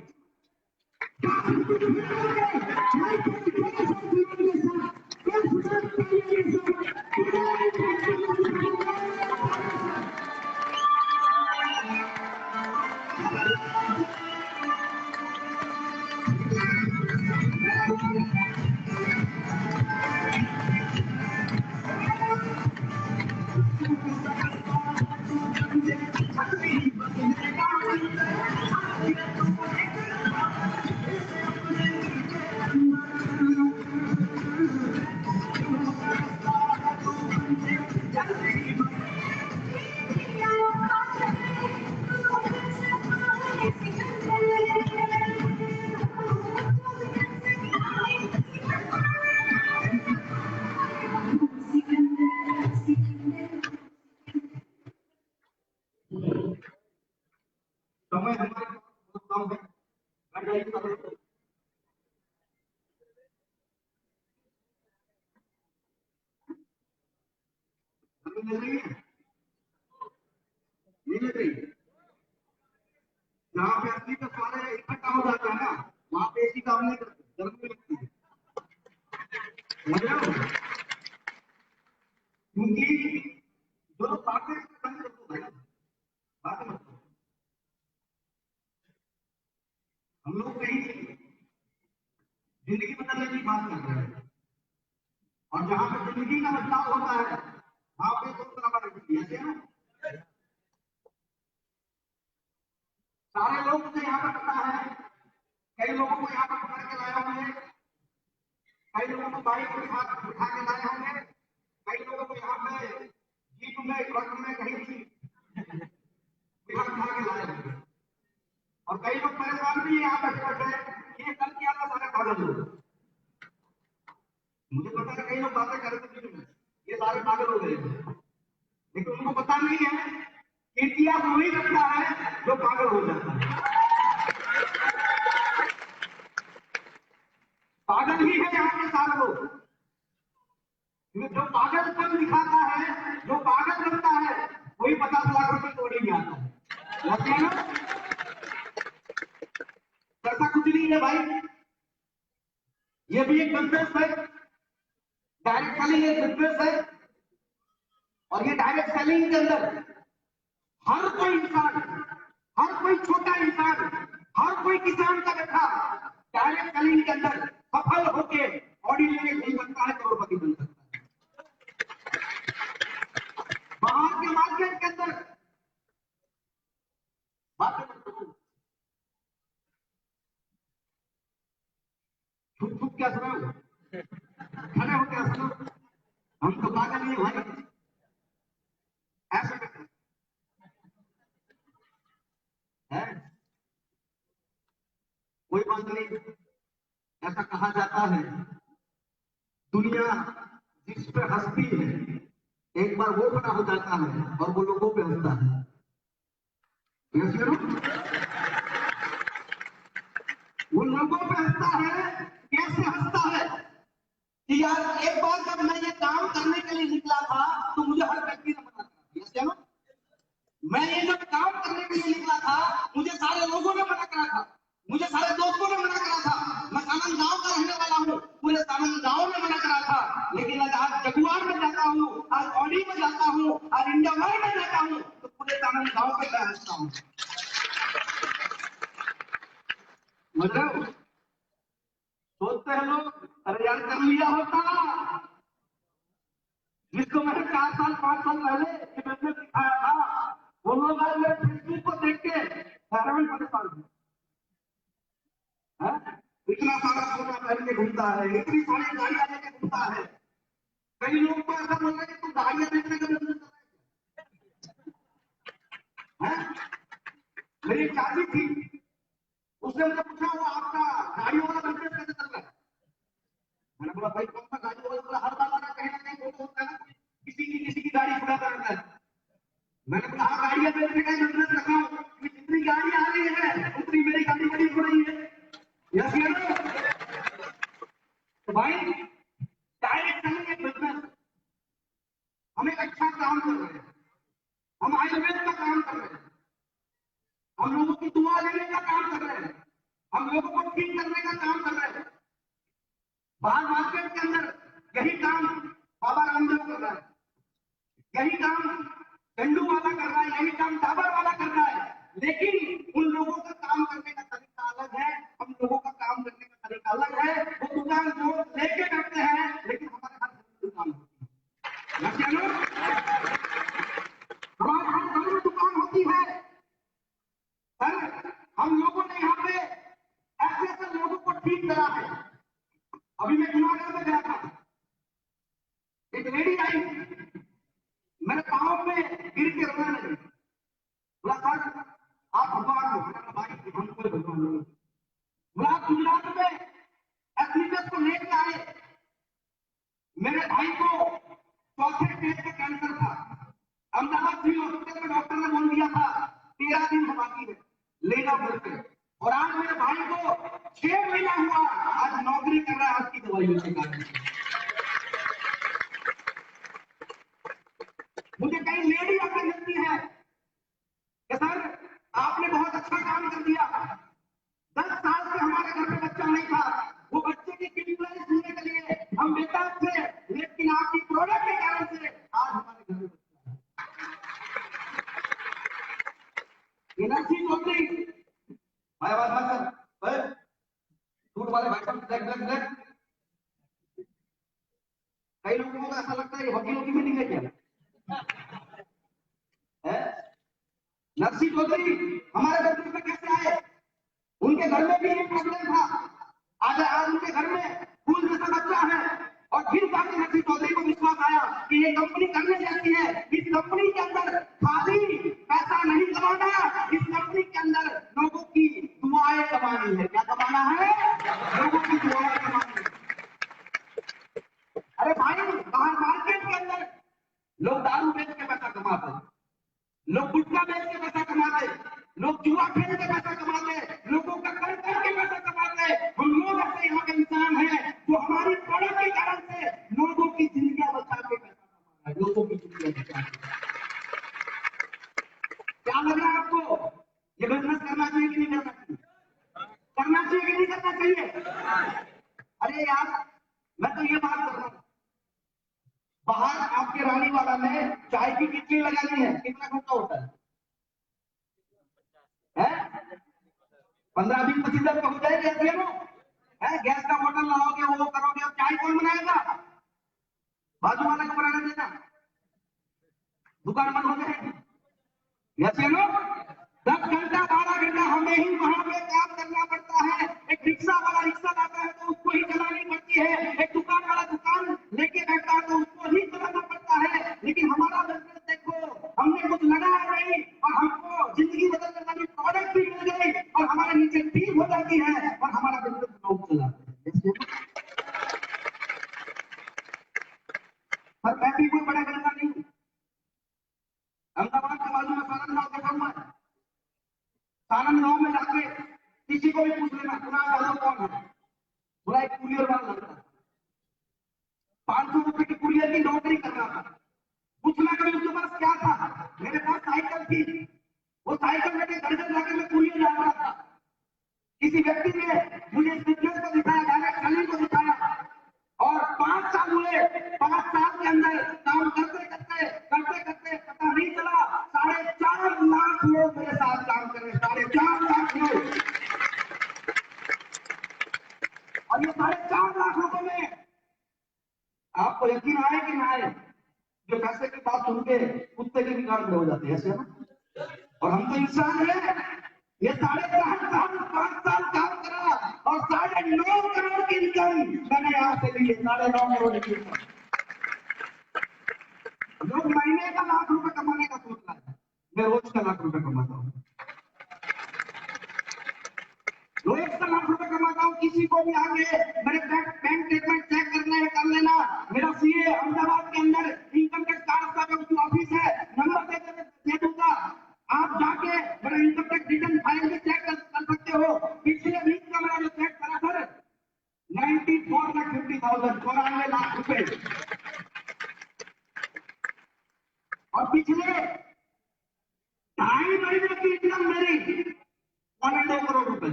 समय हमारे बहुत कम है। मिल रही है, नहीं मिल रही। जहाँ पे असली का सारे इकट्ठा हो जाता है ना, वहाँ पे एसी काम नहीं करते, गर्मी लगती है। समझ रहे हो? क्योंकि जो बातें बंद कर दो भाई, बातें मत करो। हम लोग कहीं जिंदगी बदलने की बात कर रहे हैं, और जहाँ पे जिंदगी का बदलाव होता है वहाँ पे दो तरह का ऐसे ना सारे लोग मुझे यहाँ पर पता है, कई लोगों को यहाँ पर पकड़ के लाए होंगे, कई लोगों को बाइक के साथ उठा के लाए होंगे, कई लोगों को यहाँ पे जीप में ट्रक में कहीं भी उठा के लाए होंगे, और कई लोग परेशान भी यहाँ पे बैठे ये कल क्या था सारे पागल लोग। मुझे पता है कई लोग बातें कर रहे थे ये सारे पागल हो गए, लेकिन उनको पता नहीं है कि इतिहास वही करता है जो पागल हो जाता है। पागल ही है यहाँ पे सारे लोग, जो पागलपन दिखाता है, जो पागल बनता है, वही 50 लाख रुपए तोड़े में आता है। ऐसा कुछ नहीं है भाई, ये भी एक बिजनेस है, डायरेक्ट सेलिंग एक बिजनेस है, और ये डायरेक्ट सेलिंग के अंदर हर कोई इंसान, हर कोई छोटा इंसान, हर कोई किसान का बेटा डायरेक्ट सेलिंग के अंदर सफल होके ऑडी लेके नहीं बनता है, करोड़पति बन सकता है। बाहर के मार्केट के अंदर छुप छुप क्या सुनो, खड़े हो क्या सुनो, हम तो पागल नहीं भाई, ऐसे करते हैं। कोई बात नहीं, ऐसा कहा जाता है दुनिया जिस पे हंसती है एक बार वो खड़ा हो जाता है और वो लोगों पे हंसता है। वो लोगों पे हंसता है, कैसे हंसता है कि यार एक बार जब मैं ये काम करने के लिए निकला था तो मुझे हर व्यक्ति ने मना करा। मैं ये जब काम करने के लिए निकला था मुझे सारे लोगों ने मना करा था, मुझे सारे दोस्तों ने मना करा था। मैं सानंद गांव का रहने वाला हूँ, पूरे सानंद गांव ने मना करा था, लेकिन आज जगुआर में जाता हूँ, आज ऑडी में जाता हूँ, आज इंडिया वर्ल्ड में जाता हूँ, तो पूरे सानंद गांव पे मैं हंसता हूँ। मतलब बोलते हैं लोग, अरे यार कर लिया होता, जिसको मैंने 4 साल 5 साल पहले ये बिजनेस सिखाया था, वो लोग आज मेरे फेसबुक को देख के हैरान परेशान है। इतना सारा सोना पहन के घूमता है, इतनी सारी गाड़ियां लेके घूमता है। कई लोग तो ऐसा बोल रहे हैं कि तू गाड़ियां बेचने का बिजनेस कर रहा है। मेरी चाची थी, उसने मुझे पूछा वो आपका गाड़ियों वाला बिजनेस कैसे चल रहा है। मैंने बोला भाई कौन सा गाड़ी वाला, बोला हर बार कहीं ना कहीं फोटो होता है ना, किसी की गाड़ी पूरा करता है। मैंने बोला हाँ गाड़ियां बेचने का बिजनेस रखा हूँ, जितनी गाड़ी आ रही है उतनी मेरी गाड़ी बड़ी हो रही है। यस या नो? तो भाई डायरेक्ट चलेंगे बिजनेस, हम एक अच्छा काम कर रहे हैं, हम आयुर्वेद का काम कर रहे हैं, हम लोगों की दुआ लेने का काम कर रहे हैं, हम लोगों को ठीक करने का काम कर रहे हैं। बाहर मार्केट के अंदर यही काम बाबा रामदेव कर रहा है, यही काम झंडू वाला कर रहा है, यही काम डाबर वाला कर रहा है। लेकिन उन लोगों का काम करने का तरीका अलग है, हम लोगों का काम करने का तरीका अलग है। वो दुकान जो लेके करते हैं, लेकिन हमारे हर दुकान होती है, हमारे हर घर में दुकान होती है। सर हम लोगों ने यहाँ पे ऐसे ऐसे लोगों को ठीक करा है। अभी मैं जूनागढ़ में गया था, एक लेडी आई, मेरे पाँव पे गिर के रोने लगी, बोला सर आप भगवान हो। मैंने कहा भाई हम कोई भगवान नहीं। बोला आप गुजरात में एथलीट्स को लेके आए, मेरे भाई को चौथे स्टेज पे कैंसर था, अहमदाबाद सिविल हॉस्पिटल में डॉक्टर ने बोल दिया था 13 दिन बाकी है, ले जाओ घर पे। और आज मेरे भाई को 6 महीना हुआ, आज नौकरी कर रहा है आपकी दवाइयों के कारण। मुझे कई लेडी आके मिलती है कि सर आपने बहुत अच्छा काम कर दिया, 10 साल से हमारे घर में बच्चा नहीं था, वो बच्चे की किडनी सुनने के लिए हम बेताब थे, लेकिन आपकी प्रोडक्ट के कारण से आज हमारे घर में बच्चा है। एनर्जी होती भाई, आवाज मत कर, झूठ वाले भाई साहब देख देख देख। कई लोगों को ऐसा लगता है वकीलों की मीटिंग है क्या है? नरसी चौधरी हमारे बिजनेस में कैसे आए? उनके घर में भी एक प्रॉब्लम था, आज उनके घर में फूल जैसा बच्चा है। और फिर जाके नरसी चौधरी को विश्वास आया कि ये कंपनी करने जाती है, इस कंपनी के अंदर खाली पैसा नहीं कमाना, इस कंपनी के अंदर लोगों की दुआएं कमानी है। क्या कमाना है? लोगों की दुआएं कमानी है। अरे भाई बाहर मार्केट के अंदर लोग दारू बेच के पैसा कमाते हैं, लोग गुटखा बेच के पैसा कमाते, लोग जुआ खेल के पैसा कमाते, लोगों का कर करके पैसा कमाते। हम लोग ऐसे यहाँ के इंसान हैं जो हमारी प्रोडक्ट के कारण से लोगों की जिंदगी बचा के पैसा कमा रहा है, लोगों की जिंदगी बचा के। क्या लग रहा है आपको ये बिजनेस करना चाहिए कि नहीं करना चाहिए? करना चाहिए कि नहीं करना चाहिए? अरे यार मैं तो ये बात कर रहा हूँ, बाहर आपके रानी वाला में चाय की कितनी लगानी है, कितना घंटा होता है? 15-20-25 का हो जाएगी ऐसे है। गैस का बॉटल लाओगे, वो करोगे, अब चाय कौन बनाएगा? बाजू वाला को बनाना देना, दुकान बंद हो जाएगी। ऐसे 10 घंटा 12 घंटा हमें ही वहां पे काम करना पड़ता है। एक रिक्शा वाला रिक्शा लाता है तो उसको ही चलानी पड़ती है, एक दुकान वाला दुकान लेके बैठता है तो उसको ही चलाना पड़ता है। लेकिन हमारा बिजनेस देखो, हमने कुछ लगाया नहीं और हमको जिंदगी बदलने वाली प्रोडक्ट भी मिल गई और हमारे नीचे टीम हो जाती है और हमारा बिजनेस बहुत चलाते हैं। पर मैं भी कोई बड़ा करता नहीं हूँ। अहमदाबाद के बाजू में सानंद गांव देखा हुआ है, सानंद गांव में जाके किसी को भी पूछ लेना कुणाल यादव कौन है, बोला एक कुरियर वाला लगता है, 500 रुपए की कुरियर की नौकरी कर रहा था। पूछना कभी उसके पास क्या था? मेरे पास साइकिल थी, वो साइकिल लेके घर से जाके मैं कुरियर जा रहा था। किसी व्यक्ति ने मुझे इस बिजनेस को दिखाया, डायरेक्ट सेलिंग को दिखाया और 5 साल हुए। 5 साल के अंदर काम करते करते करते करते पता नहीं चला 4.5 लाख लोग मेरे साथ काम कर रहे हैं, 4.5 लाख लोग। और ये 4.5 लाख रुपए में आपको यकीन आए कि ना आए, जो पैसे की बात सुन के कुत्ते के भी कान खड़े हो जाते हैं, ऐसे है ना। और हम तो इंसान हैं। ये 4.5 साल 5 साल काम करा और 9.5 करोड़ की इनकम मैंने यहाँ से ली है। 9.5 करोड़ की इनकम। लोग महीने का लाख रुपए कमाने का सोच रहा है, मैं रोज का लाख रुपए कमाता हूँ। रोज का लाख रुपए कमाता हूँ। किसी को भी आगे मेरे बैंक स्टेटमेंट चेक करना है कर लेना। मेरा सीए अहमदाबाद के अंदर इनकम टैक्स का जो ऑफिस है, नंबर दे दूंगा। आप जाके मेरा इनकम टैक्स रिटर्न फाइल में चेक कर सकते हो। पिछले वीक का मैंने चेक करा सर, 94,50,000, 94 लाख रुपए। और पिछले 2.5 महीने की इनकम मेरी 2.5 करोड़ रुपए।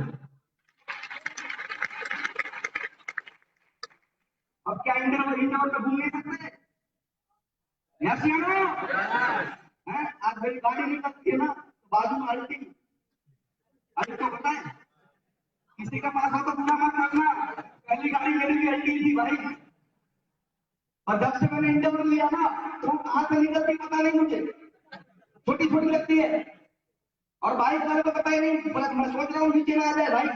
अब क्या इंडिया में घूम नहीं सकते? यस या नो? आज मेरी गाड़ी नहीं लगती है ना, बाजू में अल्टी। अरे तो बताए, किसी का पास हो तो बुरा मत मानना, पहली गाड़ी मेरी भी अल्टी थी भाई। और जब से मैंने इंटरव्यू लिया ना, तो कहां से निकलती पता नहीं मुझे, छोटी छोटी लगती है। और बाइक वाले को पता ही नहीं, मैं सोच रहा हूँ नीचे ना आ जाए भाई।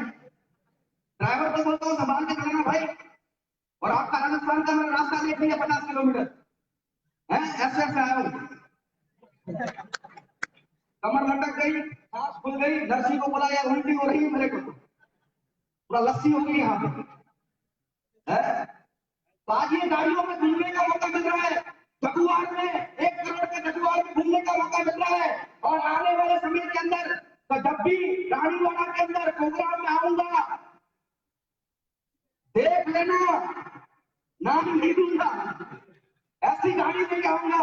ड्राइवर को बोलता हूँ संभाल के चलाना भाई। और आपका राजस्थान का मैंने रास्ता देख लिया 50 किलोमीटर है, ऐसे ऐसे आया हूँ। कमर लटक गई, सांस खुल गई, नर्सी को बोला यार उल्टी हो रही है मेरे को, पूरा लस्सी हो गई यहाँ पे है। तो आज ये गाड़ियों में घूमने का मौका मिल रहा है। जगुआर में 1 करोड़ के जगुआर में घूमने का मौका मिल रहा है। और आने वाले समय के अंदर तो जब भी गाड़ीवाला के अंदर प्रोग्राम में आऊंगा, देख लेना, नाम नहीं दूंगा। ऐसी गाड़ी लेके आऊंगा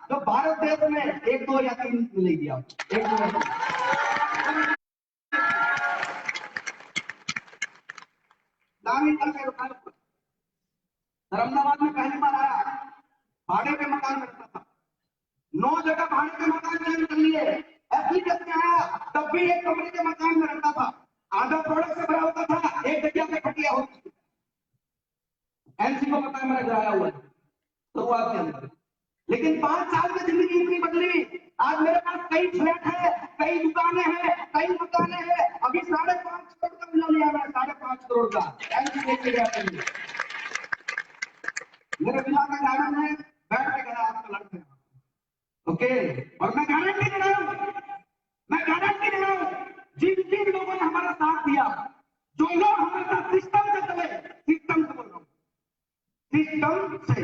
जो भारत देश में 1, 2 या 3 मिलेगी। आप 1, 2 ग्रामीण करके अहमदाबाद में पहली बार आया, भाड़े के मकान में रहता था। 9 जगह भाड़े के मकान चेंज कर लिए। एप्लीकेशन में आया तब भी 1 कमरे के मकान में रहता था। आधा प्रोडक्ट से भरा होता था, 1 जगह पे खटिया होती थी। एमसी को पता है मेरा गिराया हुआ है शुरुआत के अंदर। लेकिन 5 साल में जिंदगी इतनी बदली। आज मेरे पास कई फ्लैट है, कई दुकानें हैं, कई मकानें हैं। अभी 5.5 करोड़ का मिला लिया मैं, 5.5 करोड़ का एमसी लेके गया। मेरे विला का गार्डन है, बैठ के गया आपका लड़के। ओके, और मैं गारंटी दे रहा हूं, जिन लोगों ने हमारा साथ दिया, जो लोग हमारे साथ सिस्टम से चले, सिस्टम से बोल रहा हूं, सिस्टम से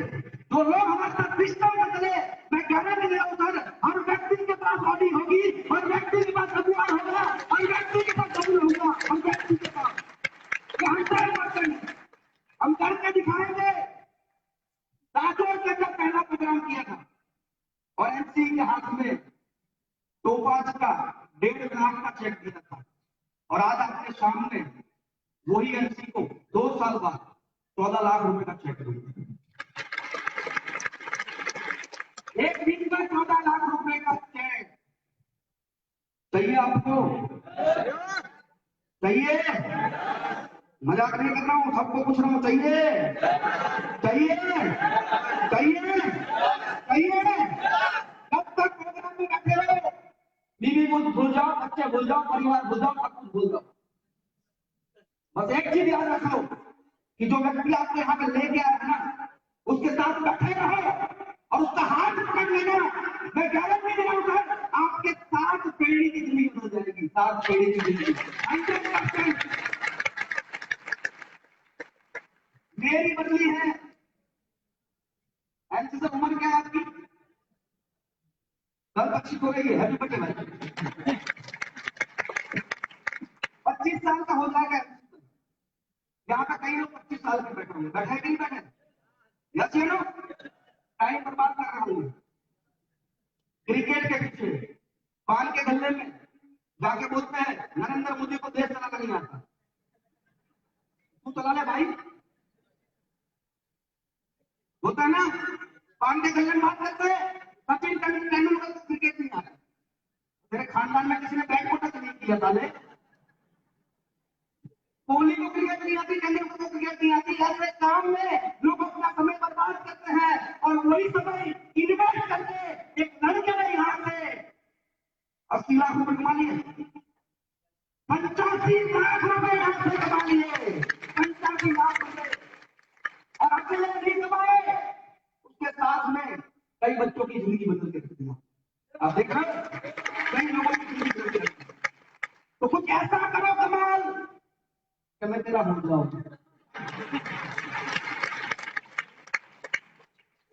जो लोग हमारे साथ सिस्टम से चले, मैं गारंटी दे रहा हूं सर, हर व्यक्ति के पास बॉडी होगी, हर व्यक्ति के पास अभियान होगा, हर व्यक्ति के पास डबल होगा, हर व्यक्ति के पास 100% हम करके दिखाएंगे। राजौर के अंदर पहला प्रोग्राम किया था और एमसी के हाथ में टोपाज का 1.5 लाख का चेक दिया था। और आज आपके सामने वही एमसी को 2 साल बाद 14 लाख रुपए का चेक दिया। एक दिन का 14 लाख रुपए का चेक चाहिए आपको? चाहिए? मजाक नहीं कर रहा हूं, सबको पूछ रहा हूं, चाहिए? चाहिए? चाहिए? चाहिए? कब तक प्रोग्राम में बैठे रहो? बीवी भूल जाओ, बच्चे भूल जाओ, परिवार भूल जाओ, सब कुछ भूल जाओ। बस एक चीज याद रखो कि जो व्यक्ति आपको यहाँ पे लेके आया है ना, उसके साथ बैठे रहो और उसका हाथ पकड़ लेना। मैं गारंटी दे रहा हूं सर, आपके 7 पीढ़ी की जिंदगी बदल जाएगी। 7 पीढ़ी की जिंदगी 100%। मेरी बदली है। ऐसी सब उम्र क्या है आपकी? कल 25 हो गई है। हैप्पी बर्थडे भाई। 25 साल का हो जाएगा। यहाँ पे कई लोग 25 साल के बैठे होंगे, बैठे कि नहीं बैठे? यस या नो? टाइम बर्बाद कर रहा हूं क्रिकेट के पीछे। पान के गले में जाके बोलते हैं नरेंद्र मोदी को देश चलाना नहीं आता, तू चला ले भाई। होता है ना, पान के गले में बात करते हैं। सचिन तेंदुलकर को क्रिकेट नहीं आता। मेरे खानदान में किसी ने बैट को टच नहीं किया था। कोहली को क्रिकेट नहीं आती, तेंदुलकर को क्रिकेट नहीं नाम में लोग अपना समय बर्बाद करते हैं और वही समय इन्वेस्ट करके एक लड़के ने यहाँ से 80 लाख रुपए कमा लिए, 85 लाख रुपए यहाँ से कमा लिए, 85 लाख रुपए, और अकेले नहीं कमाए, उसके साथ में कई बच्चों की जिंदगी बदल के रख दिया। आप देखा कई लोगों की जिंदगी बदल के रख दी। तो कुछ ऐसा करो कमाल कि मैं तेरा हो जाऊं,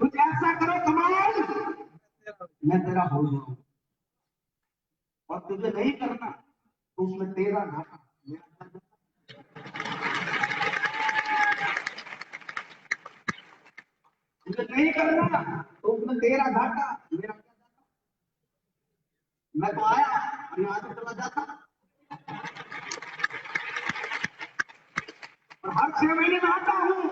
कुछ ऐसा करो कमाल मैं तेरा हो जाऊं, और तुझे नहीं करना तो उसमें तेरा घाटा मेरा घाटा। तुझे नहीं करना तो उसमें तेरा घाटा मेरा क्या जाता। मैं तो आया और यहाँ से चला जाता, और हर 6 महीने में आता हूं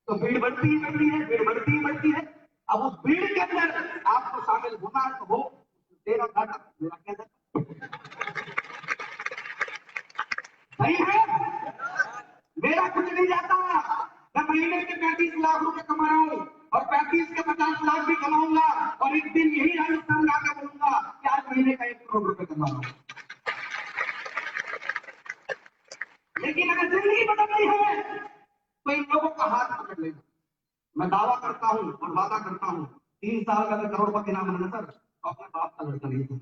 तो भीड़ बढ़ती ही बढ़ती है, भीड़ बढ़ती ही बढ़ती है। अब उस भीड़ के अंदर आपको शामिल होना है तो हो, तेरा घाटा मेरा क्या जाता। सही है, मेरा कुछ नहीं जाता। मैं महीने के 35 लाख रुपए कमा रहा हूं और 35 के 50 लाख भी कमाऊंगा, और एक दिन यही राजस्थान आकर बोलूंगा कि आज महीने का 1 करोड़ रुपए कमा रहा हूं। लेकिन अगर जिंदगी बदलनी है तो इन लोगों का हाथ पकड़ लेना। मैं दावा करता हूं और वादा करता हूं, 3 साल का अगर करोड़पति ना बने सर तो अपने बाप का लड़का नहीं था,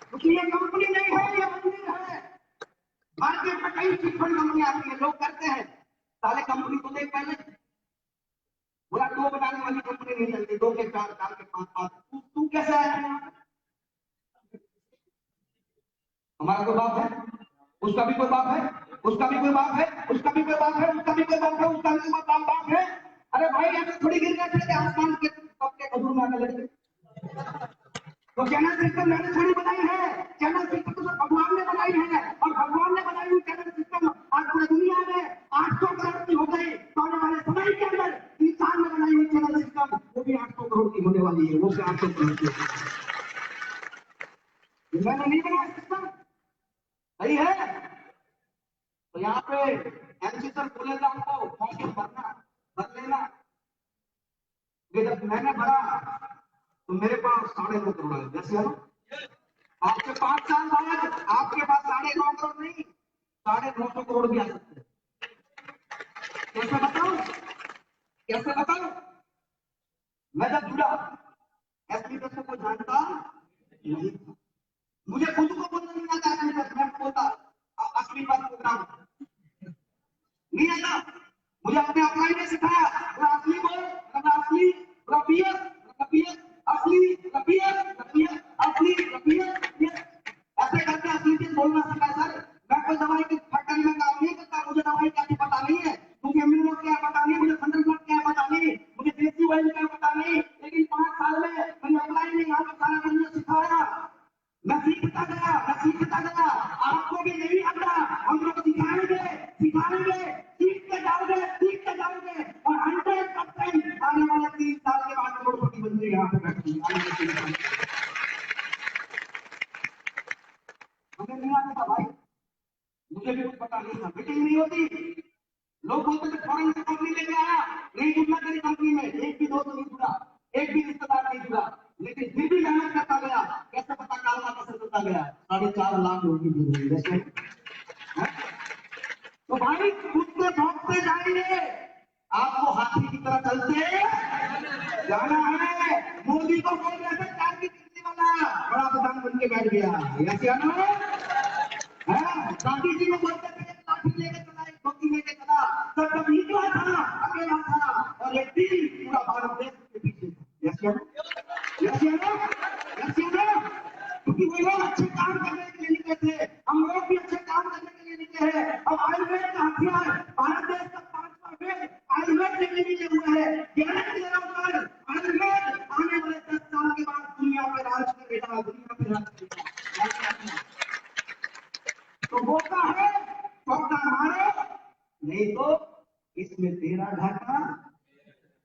क्योंकि ये कंपनी नहीं है, ये मंदिर है। मार्केट में कई चिटफंड कंपनी आती है, लोग करते हैं, साले कंपनी को देख पहले, बोला 2 बनाने वाली कंपनी नहीं चलती, 2 के 4, 4 के 5, तू कैसे आया? हमारा कोई बाप है, उसका भी कोई बाप है, उसका भी कोई बाप है, उसका भी कोई बाप है, उसका भी कोई बाप है, उसका भी कोई बाप है। अरे भाई ऐसे थोड़ी गिर गए थे आसमान के खजूर में आने लगे। तो चैनल सिस्टम मैंने थोड़ी बनाई है, चैनल सिस्टम तो भगवान ने बनाई है, और भगवान ने बनाई हुई चैनल सिस्टम आज पूरी दुनिया में 800 करोड़ की हो गई। तो आने वाले समय के अंदर इंसान ने बनाई हुई चैनल सिस्टम वो भी 800 करोड़ की होने वाली है, वो भी 800 करोड़ की। मैंने नहीं बनाया सिस्टम, सही है। तो यहाँ पे एमसी सर बोलेगा आपको फॉर्म भरना, भर लेना। जब मैंने भरा तो मेरे पास 9.5 करोड़ है, जैसे आपके 5 साल बाद आपके पास 9.5 करोड़ नहीं 950 करोड़ भी आ सकते हैं। कैसे बताऊं, कैसे बताऊं? मैं जब जुड़ा एसपी को जानता नहीं था, मुझे खुद को बोलना नहीं आता है, मैं बोलता असली बात प्रोग्राम नहीं आता, मुझे अपने अपना ने सिखाया, असली बोल, असली रफियत, रफियत असली रफियत, रफियत असली रफियत, ऐसे करके असली बोलना सिखाया सर। मैं कोई दवाई की फैक्ट्री में काम नहीं करता, मुझे दवाई क्या पता नहीं है, मुझे इम्यूनो क्या पता नहीं, मुझे संदर्भ क्या पता नहीं, मुझे देसी वाइन क्या पता नहीं, लेकिन 5 साल में मैंने अप्लाई नहीं यहाँ पर सारा मुझे सिखाया, मैं सीखता गया, मैं सीखता गया। आपको भी नहीं आता, हम लोग सिखाएंगे, सिखाएंगे, सीखते जाओगे, सीखते जाओगे, और 100% आने वाले 3 साल के बाद करोड़पति बन जाएंगे। यहाँ पे बैठेंगे मुझे नहीं आता था भाई, मुझे भी कुछ पता नहीं था, मीटिंग नहीं होती, लोग बोलते थे फॉरेन से कंपनी लेके आया, नहीं जुड़ना तेरी कंपनी में, एक भी दोस्त नहीं जुड़ा, एक भी रिश्तेदार नहीं जुड़ा, लेकिन फिर भी मेहनत करता गया। कैसे पता कालवा कैसे करता गया, 4.5 लाख लोगों की जुड़ी जैसे। तो भाई कूदते भौंकते जाएंगे, आपको हाथी की तरह चलते जाना है। मोदी को बोल रहे थे 4 की कितनी वाला बड़ा प्रधान बन के बैठ गया, ऐसे आना है। गांधी जी को बोलते थे लाठी लेके चला, एक धोती लेके चला, तो जब निकला था अकेला था, और एक दिन पूरा भारत देश के पीछे था, क्योंकि वो लोग अच्छे काम करने के लिए निकले थे, हम लोग भी अच्छे काम करने के लिए निकले हैं। अब आयुर्वेद का हथियार भारत देश का 5वां वेद आयुर्वेद लेके लिए हुआ है। गारंटी दे रहा हूं सर, आयुर्वेद आने वाले 10 साल के बाद दुनिया पे राज करेगा, दुनिया पे राज करेगा। तो मौका है, चौका मारो, नहीं तो इसमें तेरा घाटा,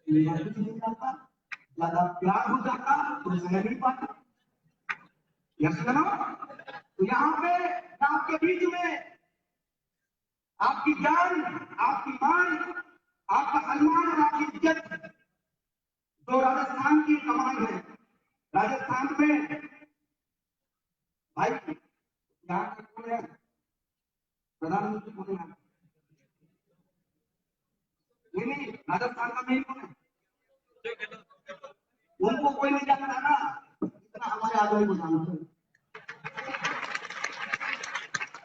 मेरा कुछ नहीं जाता, ज्यादा प्यार हो जाता तो सह नहीं पाता। यस ना? तो यहाँ पे आपके बीच में आपकी जान, आपकी मान, आपका सम्मान और आपकी इज्जत जो राजस्थान की कमान है, राजस्थान में भाई यहाँ पे कौन है? प्रधानमंत्री कौन है? नहीं, राजस्थान का मेन कौन है? उनको कोई नहीं जानता ना, इतना हमारे आदमी को जानते हैं।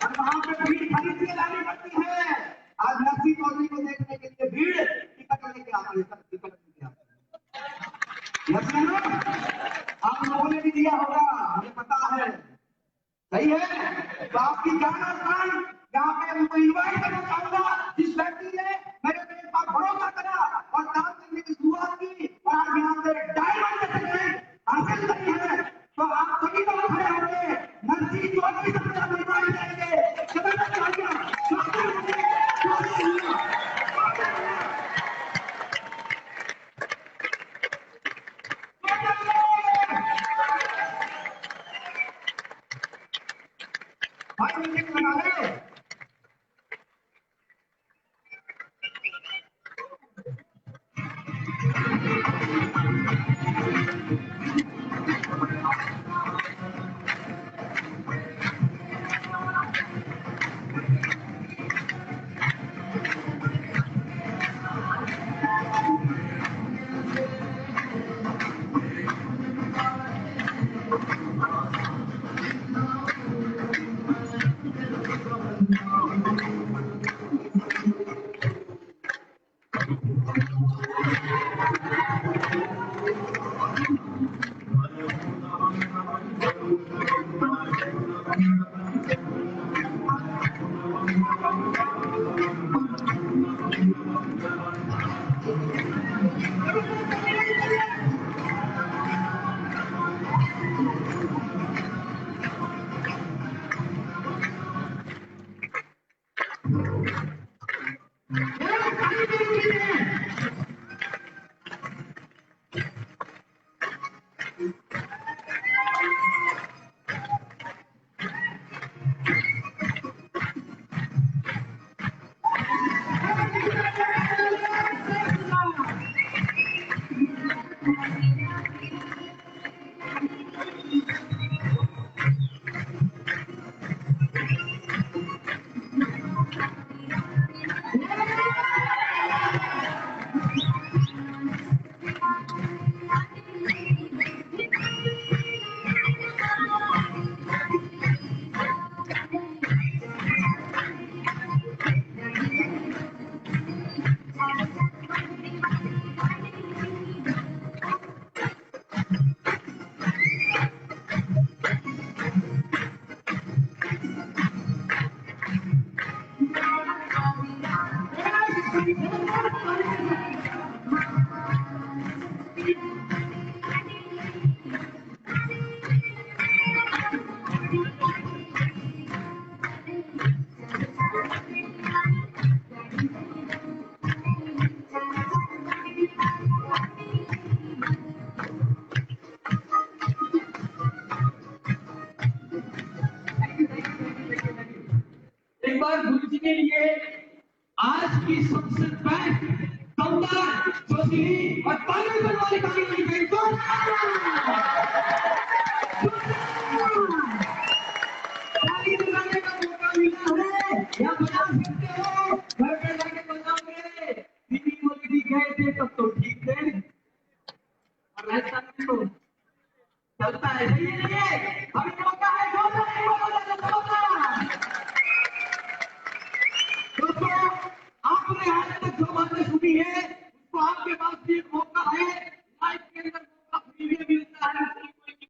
और वहां पे भीड़ खरीद के लानी पड़ती है। आज नरसिंह चौधरी को देखने के लिए भीड़ टिकट लेके आती है, सब टिकट लेके आती है। आप लोगों ने भी दिया होगा, मुझे पता है, सही है। तो आपकी जान और प्राण यहाँ पे उनको इन्वाइट करना चाहूंगा। जिस व्यक्ति ने मेरे पे एक बार भरोसा करा और काम करने की शुरुआत की और आज यहाँ से डायमंड सर्टिफिकेट हासिल करी है, तो आप सभी लोग खड़े होंगे नरसिंह चौधरी सबसे इन्वाइट करेंगे। भाई म्यूजिक लगा ले। एक बार गुरु जी के लिए आज की सबसे बैंक दमदार जोशीली और पागलपन वाली कहानी